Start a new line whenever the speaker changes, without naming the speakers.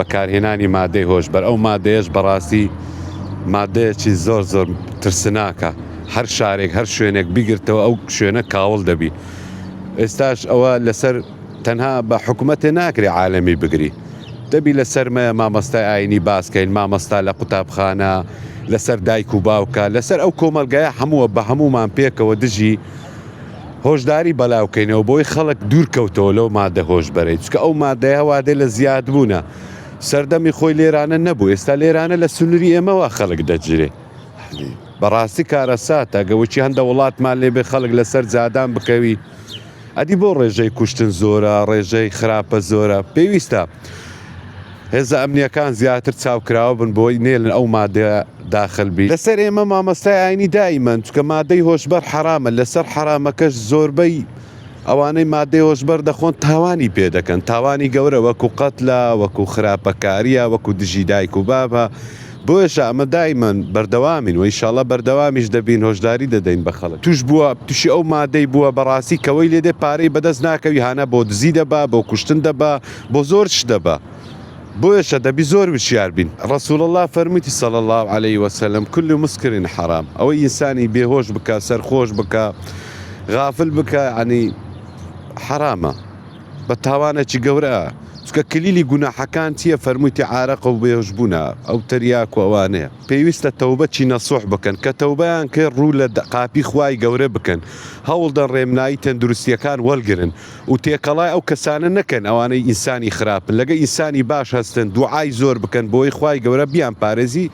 بەکارهێنانی مادەی هۆشبەر. ئەو مادەیەش بەڕاستی مادەیەکی زۆر زۆر ترسناکە. هەر شارێک هەر شوێنێک بیگرتەوە ئەو شوێنە کاوڵ دەبی. ئێستاش ئەوە لەسەر تەنها بە حکوومەتێ ناکرێ عالەمی بگری، دەبی لەسەرمە مامەستای ئاینی باسکەین، مامەستا لە قوتابخانە، لەسەر دایک و باوکە، لەسەر ئەو کۆمەلگایە هەمووە بە هەمومان پێکەوە دژی هۆشداری بەلاوکەینەوە بۆی خەڵک دوورکەوتەوە لەو مادە هۆشبەرەی، چکە ئەو مادەیە هەوادێ لە زیاد بوونە سەردەمی خۆی لێرانە نەبوو. ئێستا لێرانە لە سنووری ئێمەوە خەڵک دەجرێ. بەڕاستی کارەساتە گەوەی هەندە وڵاتمان لێبێ خەڵک لەسەر جادان بکەوی. ئەدی بۆ ڕێژەی کوشتن زۆرە، ڕێژەی خراپە زۆرە. پێویستە هێزە ئەمنیەکان زیاتر چاوکراوە بن بۆی نێڵن ئەو مادە داخلبی. لەسەر ئێمە مامەستای ئاینی دایمەن، چکە مادەی هۆشبەر حرامە، لەسەر حرامەکەش زۆربەی ئەوانەی مادەی هۆشبەر دەخۆن تاوانی پێ دەکەن، تاوانی گەورە، وەکو قەتلە، وەکو خراپەکاریە، وەکو دژی دایک و بابە. بۆیەشە ئەمە دایمەن بەردەوامین و ئینشاڵڵا بەردەوامیش دەبین، هۆشداری دەدەین بە خەڵک. توش بووە تووشی ئەو مادەی بووە بەڕاستی کەوەی لێدێ پارەی بەدەست ناکەوی، هانە بۆ دزی دەبا، بۆ کوشتن دەبا، بۆ زۆر شت دەبا. بۆیەشە دەبی زۆر وشیار بین. ڕەسوول الله فەرموویتی صلی الله علیه وسلم كل مسکر حرام. ئەوەی ئینسانی بێهۆش بکە، سەرخۆش بکە، غافل بکە، عنی حرامە، بە تاوانێکی گەورە. چکە کلیلی گوناحەکان چییە؟ فەرموویتی عارەق و بێهۆشبوونە، ئەو تەریاک و ئەوانەیە. پێویستە تەوبەتی نەسوح بکەن، کە تەوبەیان کرد ڕوو لە قاپی خوای گەورە بکەن، هەوڵدەن ڕێمنایی تەندروستیەکان وەرگرن و تێکەڵای ئەو کەسانە نەکەن ئەوانەی ئینسانی خراپن، لەگە ئینسانی باش هەستن، دوعای زۆر بکەن بۆی خوای گەورە بیان پارێزی